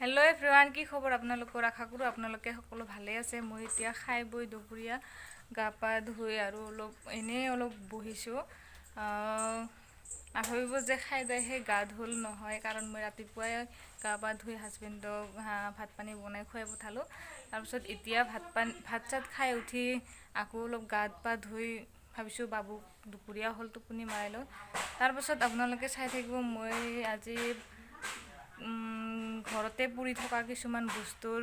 Hello' everyone, কি খবৰ আপোনালোকৰ? আশা কৰোঁ আপোনালোকে সকলো ভালে আছে। মই এতিয়া খাই বৈ দুপৰীয়া গা পা ধুই আৰু অলপ বহিছোঁ। ভাবিব যে খাই যায়হে গা ধুল নহয়, কাৰণ মই ৰাতিপুৱাই গা পা ধুই হাজবেণ্ডক ভাত পানী বনাই খুৱাই পঠালোঁ। তাৰপিছত এতিয়া ভাত চাত খাই উঠি আকৌ অলপ গা পা ধুই ভাবিছোঁ বাবুক দুপৰীয়া হ'ল টোপনি মাৰাই লওঁ। তাৰপাছত আপোনালোকে চাই থাকিব, মই আজি ঘৰতে পুৰি থকা কিছুমান বস্তুৰ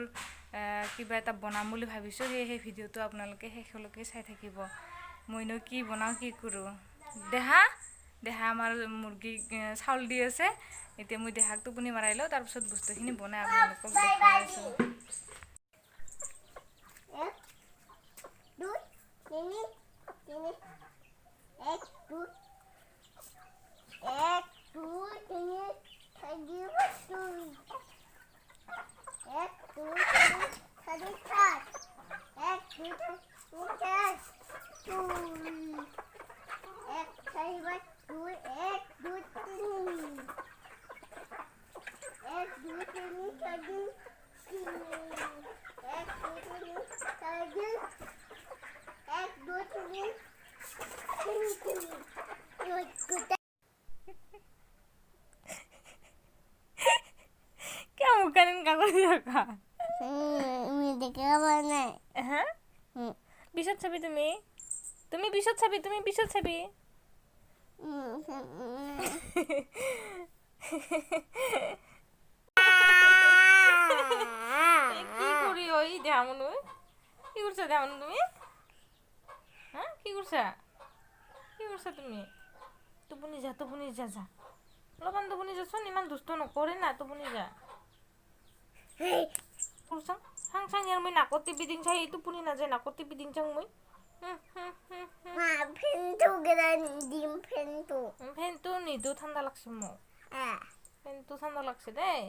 কিবা এটা বনাম বুলি ভাবিছোঁ। সেই ভিডিঅ'টো আপোনালোকে শেষলৈকে চাই থাকিব। মইনো কি বনাওঁ কি কৰোঁ। দেহা আমাৰ মুৰ্গীক চাউল দি আছে। এতিয়া মই দেহাক টোপনি মাৰাই লওঁ, তাৰপিছত বস্তুখিনি বনাই আপোনালোকক দেখাই আছোঁ। क्या मुखा निका কৰি থকা? হা পিছত চাবি তুমি পিছত চাবি কি কৰি ঐ দেহামনু? কি কৰিছা দেহামনু তুমি? হা কি কৰিছা তুমি? টোপনি যা অলপমান টোপনি যাচোন, ইমান দুষ্ট নকৰে না, টোপনি যা। চাং ইয়াৰ মই নাকত টিপি দিং চাই টোপনি নাযায়, নাকত টিপি দিং চাং মই। ফেনটো নিদো, ঠাণ্ডা লাগছে মোক। ফেনটো ঠাণ্ডা লাগছে দেই।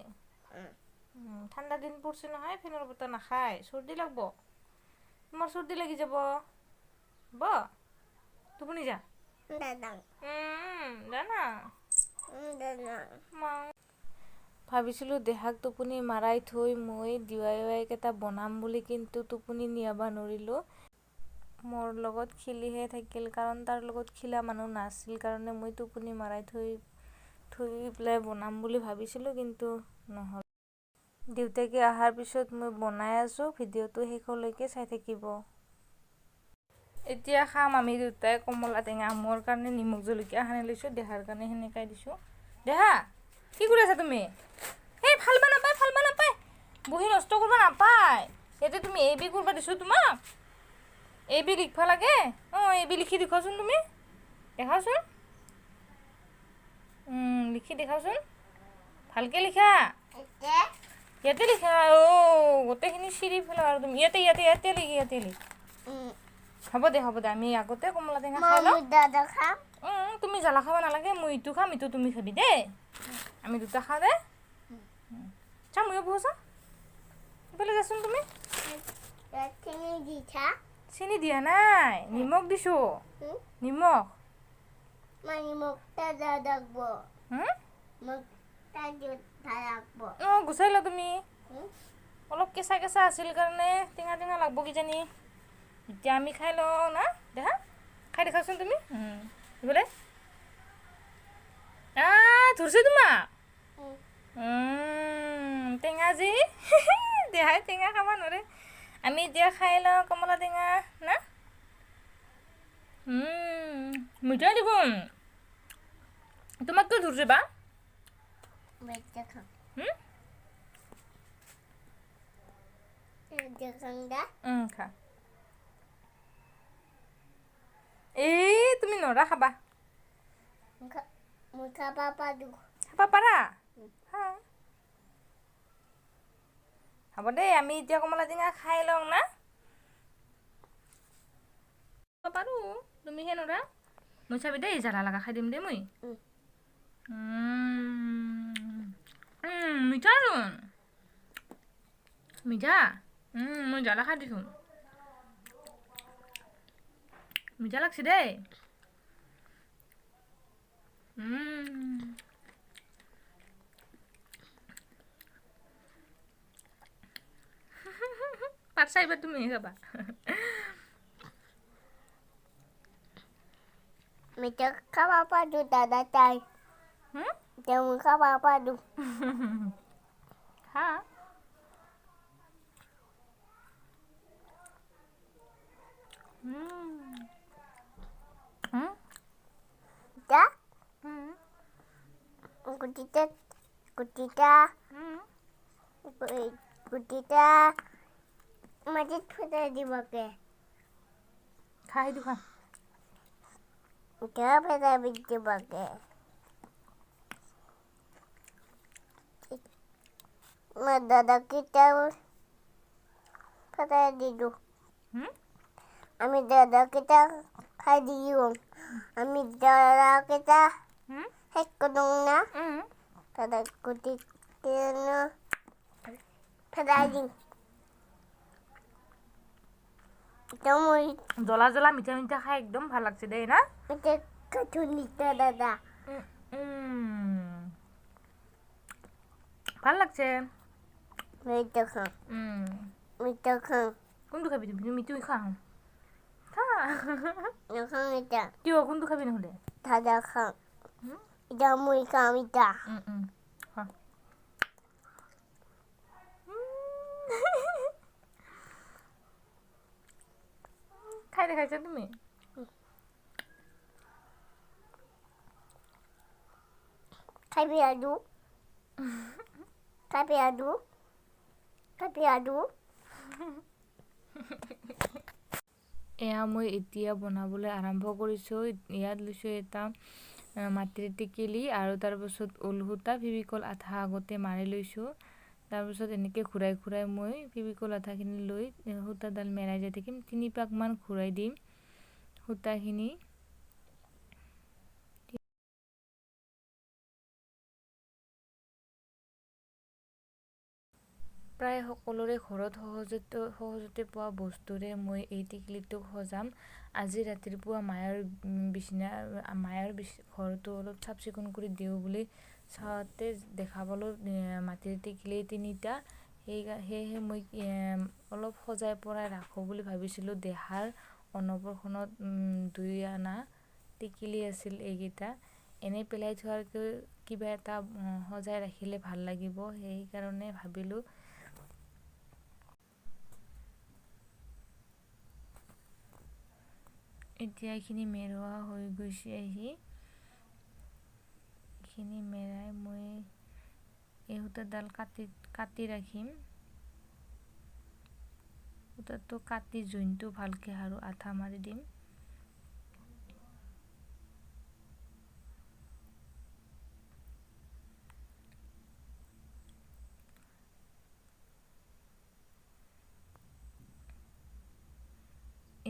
ঠাণ্ডা দিন পড়ছে নহয়, ফেনৰ বতাহ নাখায়, চৰ্দি লাগব। তোমাৰ চৰ্দি লাগি যাব টোপনি যা। জানা ভাবিছিলোঁ দেহাক টোপনি মাৰাই থৈ মই DIY এটা বনাম বুলি, কিন্তু টোপনি নিয়াব নোৱাৰিলোঁ। মোৰ লগত খিলিহে থাকিল, কাৰণ তাৰ লগত খিলা মানুহ নাছিল কাৰণে মই টোপনি মাৰাই থৈ পেলাই বনাম বুলি ভাবিছিলোঁ, কিন্তু নহ'ল। দেউতাকে অহাৰ পিছত মই বনাই আছোঁ, ভিডিঅ'টো শেষলৈকে চাই থাকিব। এতিয়া খাম আমি দুটাই কমলা টেঙা। মোৰ কাৰণে নিমখ জলকীয়া সানি লৈছোঁ, দেহাৰ কাৰণে সেনেকাই দিছোঁ। দেহা কি কৰি আছা তুমি? এই ফালবা নাপায়, বহি নষ্ট কৰিব নাপায়। ইয়াতে তুমি AB কৰিব দিছোঁ তোমাক। AB লিখিব লাগে। AB লিখি দেখুৱাচোন তুমি, দেখাচোন। লিখি দেখাচোন, ভালকৈ লিখা। ইয়াতে লিখা। গোটেইখিনি চিৰি পেলাও আৰু তুমি। ইয়াতে লিখ। হ'ব দে আমি আগতে কমলা টেঙা খাই লওঁ। তুমি জ্বালা খাব নালাগে, মই ইটো খাম, ইটো তুমি খাবি দেই। আমি দুটা খাওঁ দে। চা ময়ো বহো চা, ইফালে যাচোন তুমি। চেনি দিয়া নাই, নিমখ দিছোঁ। নিমখ গুচাই লোৱা তুমি। অলপ কেঁচা আছিল কাৰণে টেঙা লাগব কিজানি। এতিয়া আমি খাই লওঁ না দেহা, খাই দেখাচোন তুমি। এইফালে ধৰিছে তোমাক টেঙা যি। দেহাই টেঙা খাব নোৱাৰে। আমি এতিয়া খাই লওঁ কমলা টেঙা না। মিঠা দিব। তোমাক কিয় ধৰিছে বা? খা। তুমি নৰা খাবা। খাবা পাৰা? হ'ব দেই, আমি এতিয়া কমলা টেঙা খাই লওঁ না। পাৰোঁ, তুমিহে নৰা। মই চাবি দেই, জ্বালা লগা খাই দিম দেই মই। মিঠা চোন, মিঠা। মই জ্বালা খাই দিছোঁ। মিঠা লাগছে দেই। চাইবা তুমি খাবা Mita খাবা পাদু দাদা তাই তেমন খাবা পাদু খা তা কুটিটা কুটিটা কুটিটা মাটিত ফুটাই দিবকে খা সেইটো খা এতিয়া ফুটাই দিবকে মই দাদাকেইটাও ফুটাই দিলোঁ আমি দাদাকেইটা খাই দিওঁ আমি দাদাকেইটা শেষ কৰোঁ না দাদা কুটি ফুটাই দিম এতিয়া মই জ্বলা জ্বলা মিঠা মিঠা খাই একদম ভাল লাগছে দেই না এতিয়া কাঠুনিটা দাদা ভাল লাগছে মিঠা খাওঁ মিঠা খাওঁ কোনটো খাবি তুমি মিঠু খা খা নাখাওঁ মিঠা কিয় কোনটো খাবি নহ'লে দাদা খাওঁ এতিয়া মই খাওঁ মিঠা খা খাই দেখাইছা তুমি খাবি আৰু খাবি আৰু খাবি আৰু এয়া মই এতিয়া বনাবলৈ আৰম্ভ কৰিছোঁ ইয়াত লৈছোঁ এটা মাটিৰ টেকেলি আৰু তাৰপাছত ঊল সূতা ফেভিকল আঠা আগতে মাৰি লৈছোঁ তাৰপাছত এনেকৈ ঘূৰাই ঘূৰাই মই ফেভিকল আঠাখিনি লৈ সূতাডাল মেৰাই যাই থাকিম 3 পাকমান ঘূৰাই দিম সূতাখিনি প্ৰায় সকলোৰে ঘৰত সহজতে পোৱা বস্তুৰে মই এই টেকেলিটোক সজাম আজি ৰাতিপুৱা মায়াৰ ঘৰটো অলপ চাফ চিকুণ কৰি দিওঁ বুলি চাওঁতে দেখা পালোঁ মাটিৰ টেকেলি 3টা সেয়েহে মই অলপ সজাই পৰাই ৰাখোঁ বুলি ভাবিছিলোঁ দেহাৰ অন্নপ্ৰসনত 2 আনা টেকেলি আছিল এইকেইটা এনেই পেলাই থোৱাতকৈ কিবা এটা সজাই ৰাখিলে ভাল লাগিব সেইকাৰণে ভাবিলোঁ এতিয়া এইখিনি মেৰুৱা হৈ গৈছে এইখিনি মেৰাই মই এই সূতাডাল কাটি ৰাখিম সূতাটো কাটি জইনটো ভালকৈ আৰু আঠা মাৰি দিম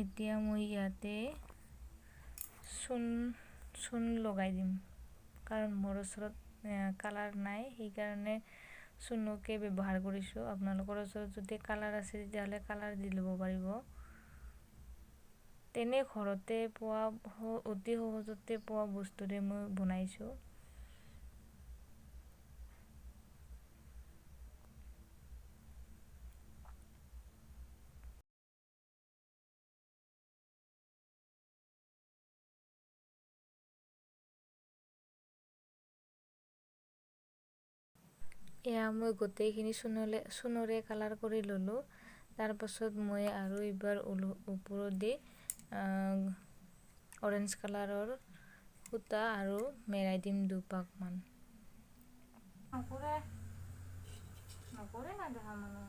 এতিয়া মই ইয়াতে চূণ লগাই দিম কাৰণ মোৰ ওচৰত কালাৰ নাই সেইকাৰণে চূণকে ব্যৱহাৰ কৰিছোঁ আপোনালোকৰ ওচৰত যদি কালাৰ আছে তেতিয়াহ'লে কালাৰ দি ল'ব পাৰিব তেনে ঘৰতে পোৱা অতি সহজতে পোৱা বস্তুৰে মই বনাইছোঁ এয়া মই গোটেইখিনি চূণৰে কালাৰ কৰি ল'লোঁ তাৰপাছত মই আৰু এইবাৰ ওপৰেদি অৰেঞ্জ কালাৰৰ সূতা আৰু মেৰাই দিম 2 পাকমান নকৰে না দেখা মানুহ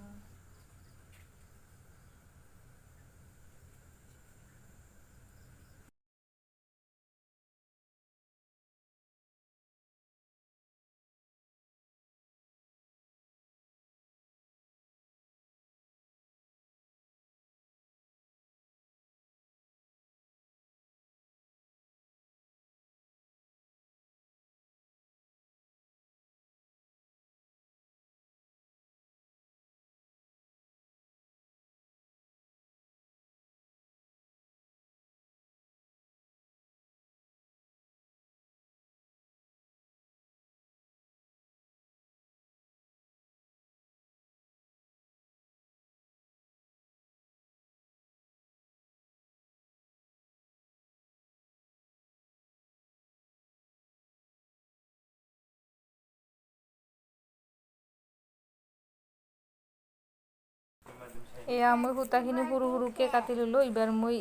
এয়া মই সূতাখিনি সৰু সৰুকৈ কাটি ল'লোঁ। এইবাৰ মই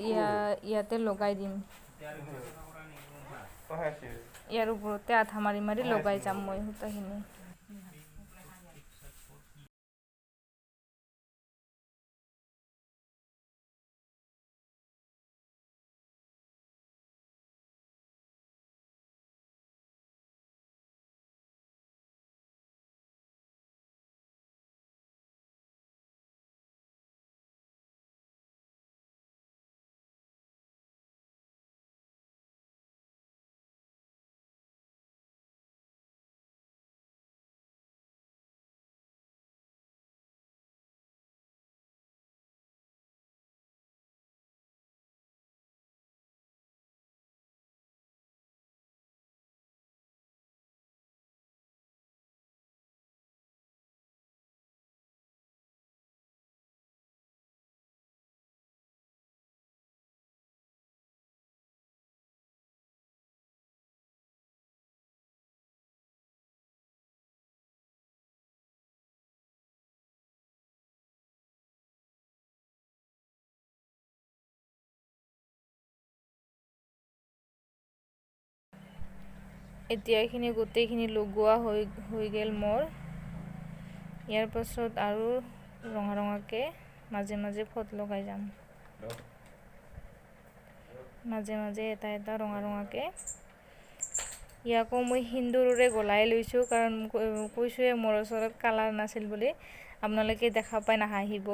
ইয়াতে লগাই দিম। ইয়াৰ ওপৰতে আঠা মাৰি মাৰি লগাই যাম মই সূতাখিনি। এতিয়া এইখিনি গোটেইখিনি লগোৱা হৈ গ'ল মোৰ। ইয়াৰ পাছত আৰু ৰঙা ৰঙাকৈ মাজে মাজে ফট লগাই যাম। মাজে মাজে এটা এটা ৰঙা ৰঙাকৈ। ইয়াকো মই সিন্দুৰেৰে গলাই লৈছোঁ, কাৰণ কৈছোঁৱে মোৰ ওচৰত কালাৰ নাছিল বুলি। আপোনালোকে দেখা পাই নাহাঁহিব।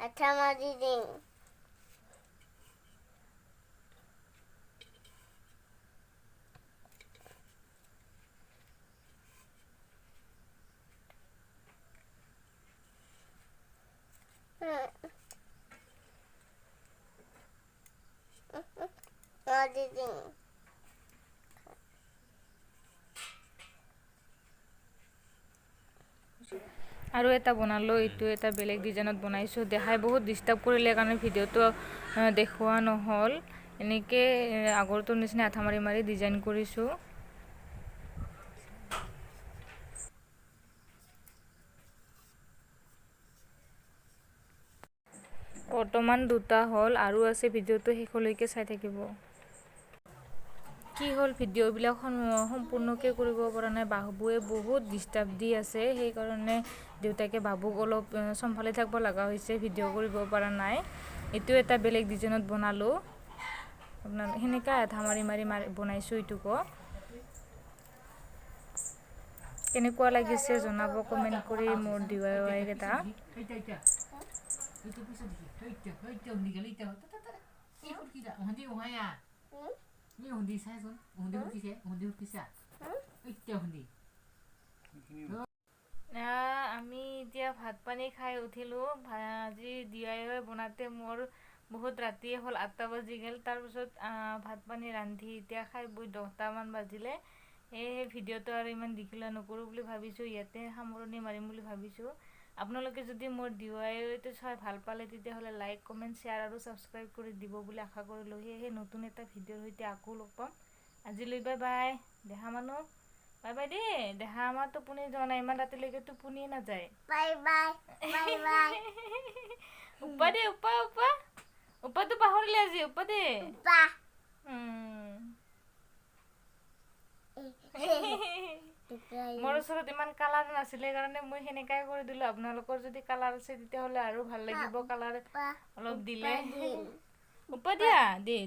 Assamese ding. আৰু এটা বনালোঁ, এইটো এটা বেলেগ ডিজাইনত বনাইছোঁ। দেখাই বহুত ডিষ্টাৰ্ব কৰিলে কাৰণে ভিডিঅ'টো দেখুওৱা নহ'ল। এনেকৈ আগৰটোৰ নিচিনা আঠা মাৰি মাৰি ডিজাইন কৰিছোঁ। বৰ্তমান দুটা হ'ল, আৰু আছে। ভিডিঅ'টো শেষলৈকে চাই থাকিব। কি হ'ল, ভিডিঅ'বিলাক সম্পূৰ্ণকৈ কৰিব পৰা নাই। বাবুৱে বহুত ডিষ্টাৰ্ব দি আছে, সেইকাৰণে দেউতাকে বাবুক অলপ চম্ভালি থাকিব লগা হৈছে, ভিডিঅ' কৰিব পৰা নাই। এইটো এটা বেলেগ ডিজাইনত বনালোঁ। আপোনাৰ সেনেকৈ আঠা মাৰি মাৰি বনাইছোঁ। এইটোকো কেনেকুৱা লাগিছে জনাব কমেণ্ট কৰি মোৰ DIY কেইটা। আমি এতিয়া ভাত পানী খাই উঠিলোঁ। আজি DIY বনাওঁতে মোৰ বহুত ৰাতিয়ে হ'ল, 8টা বাজি গ'ল। তাৰপিছত ভাত পানী ৰান্ধি এতিয়া খাই বৈ 10টামান বাজিলে। এই ভিডিঅ'টো আৰু ইমান দীঘলীয়া নকৰোঁ বুলি ভাবিছোঁ, ইয়াতে সামৰণি মাৰিম বুলি ভাবিছোঁ। আপোনালোকে যদি মোৰ DIYটো চাই ভাল পালে, তেতিয়াহ'লে লাইক, কমেণ্ট, শ্বেয়াৰ আৰু ছাবস্ক্ৰাইব কৰি দিব বুলি আশা কৰিলোঁ। সেয়েহে নতুন এটা ভিডিঅ'ৰ সৈতে আকৌ লগ পাম। আজিলৈ বাই বাই। দেহা মানুহ বাই বাই দেই। দেহা আমাৰ টোপনি যোৱা নাই, ইমান ৰাতিলৈকে টোপনিয়ে নাযায়। Bye bye bye bye. উপা দে, উপা উপা। উপাটো পাহৰিলে আজি, উপা দে। বা। মোৰ ওচৰত ইমান কালাৰ নাছিলে কাৰণে মই সেনেকাই কৰি দিলোঁ আপোনালোকৰ যদি কালাৰ আছে তেতিয়াহ'লে আৰু ভাল লাগিব কালাৰ অলপ দিলে উপা দিয়া দে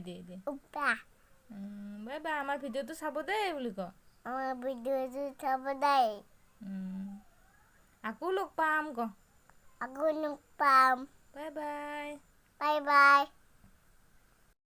বাই বাই আমাৰ ভিডিঅ'টো চাব দেই বুলি ক আমাৰ ভিডিঅ'টো চাব দেই আকৌ লগ পাম ক আকৌ লগ পাম বাই বাই বাই বাই